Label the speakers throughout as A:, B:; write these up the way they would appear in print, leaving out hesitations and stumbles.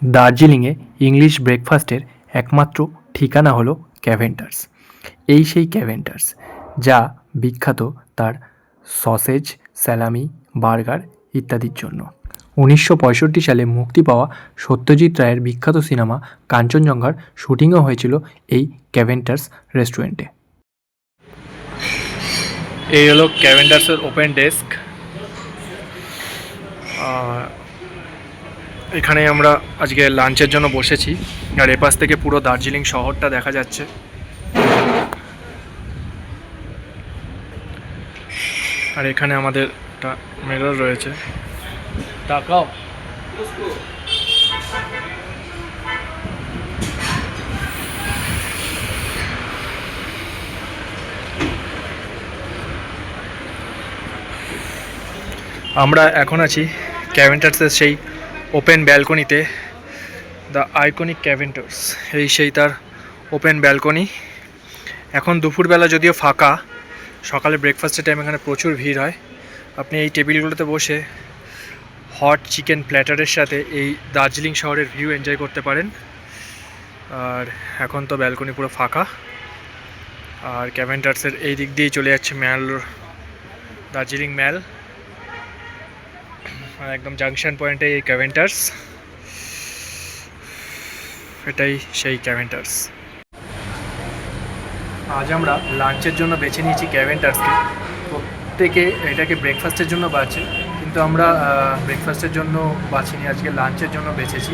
A: দার্জিলিংয়ে ইংলিশ ব্রেকফাস্টের একমাত্র ঠিকানা হলো ক্যাভেন্টার্স। এই সেই ক্যাভেন্টার্স যা বিখ্যাত তার সসেজ, স্যালামি, বার্গার ইত্যাদির জন্য। 1965 সালে মুক্তি পাওয়া সত্যজিৎ রায়ের বিখ্যাত সিনেমা কাঞ্চনজঙ্ঘার শুটিংও হয়েছিল এই ক্যাভেন্টার্স রেস্টুরেন্টে। এই হলো ক্যাভেন্টার্সের ওপেন ডেস্ক। এখানে আমরা আজকে লাঞ্চের জন্য বসেছি, আর এপাশ থেকে পুরো দার্জিলিং শহরটা দেখা যাচ্ছে। আর এখানে আমাদের একটা মিরর রয়েছে, তাকাও। আমরা এখন আছি ক্যাভেন্টার্সের সেই ওপেন ব্যালকনিতে। দ্য আইকনিক ক্যাভেন্টার্স, এই সেই তার ওপেন ব্যালকনি। এখন দুপুরবেলা যদিও ফাঁকা, সকালে ব্রেকফাস্টের টাইম এখানে প্রচুর ভিড় হয়। আপনি এই টেবিলগুলোতে বসে হট চিকেন প্ল্যাটারের সাথে এই দার্জিলিং শহরের ভিউ এনজয় করতে পারেন। আর এখন তো ব্যালকনি পুরো ফাঁকা, আর ক্যাভেন্টার্সের এই দিক দিয়েই চলে যাচ্ছে ম্যাল, দার্জিলিং ম্যাল। একদম জাংশন পয়েন্টে এই ক্যাভেন্টার্স, এটাই সেই ক্যাভেন্টার্স। আজ আমরা লাঞ্চের জন্য বেছে নিয়েছি ক্যাভেন্টার্সকে। প্রত্যেকে এটাকে ব্রেকফাস্টের জন্য বাছে, কিন্তু আমরা ব্রেকফাস্টের জন্য বাছিনি, আজকে লাঞ্চের জন্য বেছেছি।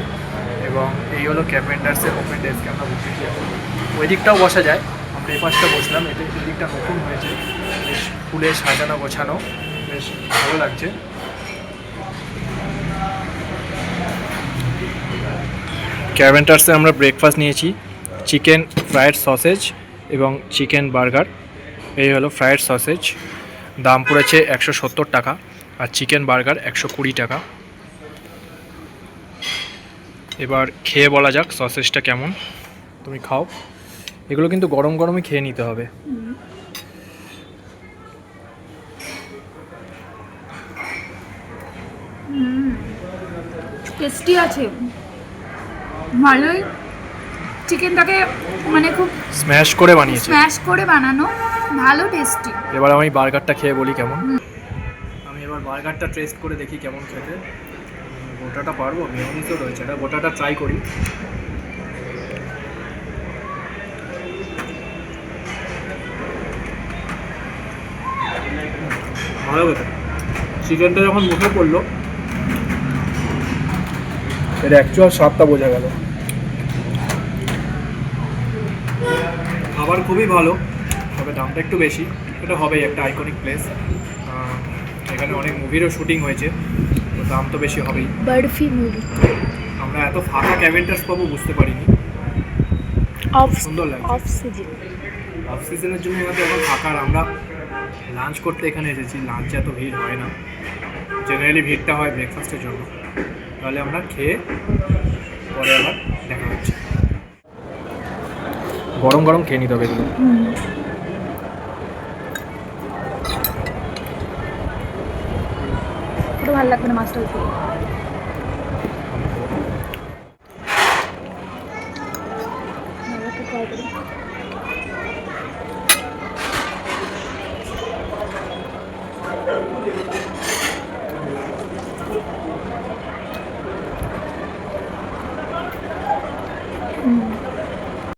A: এবং এই হলো ক্যাভেন্টার্সের ওপেন ডেস্কে আমরা বসেছি। ওই দিকটাও বসা যায়, আমরা এই পাশটা বসলাম। এই দিকটা নতুন হয়েছে, বেশ ফুলে সাজানো গোছানো, বেশ ভালো লাগছে। ক্যাভেন্টার্সে আমরা ব্রেকফাস্ট নিয়েছি চিকেন ফ্রায়েড সসেজ এবং চিকেন বার্গার। এই হলো ফ্রায়েড সসেজ, দাম পড়েছে 170 টাকা, আর চিকেন বার্গার 120 টাকা। এবার খেয়ে বলা যাক সসেজটা কেমন। তুমি খাও, এগুলো কিন্তু গরম গরমই খেয়ে নিতে হবে।
B: টেস্টি আছে, ভালোই। চিকেনটাকে মানে খুব
A: স্ম্যাশ করে বানিয়েছে,
B: স্ম্যাশ করে বানানো, ভালো টেস্টি।
A: এবার আমি বার্গারটা খেয়ে বলি কেমন। আমি এবার বার্গারটা টেস্ট করে দেখি কেমন খেতে। গোটাটা পারবো, মেয়োনিজও রয়েছে, এটা গোটাটা ট্রাই করি। ভালো খেতে। চিকেনটা যখন মুখে পড়লো, এর অ্যাকচুয়াল স্বাদটা বোঝা গেল। খাবার খুবই ভালো, তবে দামটা একটু বেশি। এটা হবেই, একটা আইকনিক প্লেস, এখানে অনেক মুভিরও শুটিং হয়েছে, তো দাম তো বেশি হবেই।
B: বার্ফি মুভি।
A: আমরা এত ফাঁকা ক্যাভেন্টার্স পাবো বুঝতে পারিনি। সুন্দর লাগে।
B: অফ সিজন,
A: অফ সিজনের জন্য হয়তো এখন ফাঁকা। আর আমরা লাঞ্চ করতে এখানে এসেছি, লাঞ্চে এত ভিড় হয় না, জেনারেলি ভিড়টা হয় ব্রেকফাস্টের জন্য। তাহলে আমরা খেয়ে পরে আবার দেখা হচ্ছে। গরম গরম খেয়ে নিতে হবে এগুলো।
B: ওটা ভালো লাগবে না, মাছটা উপরে।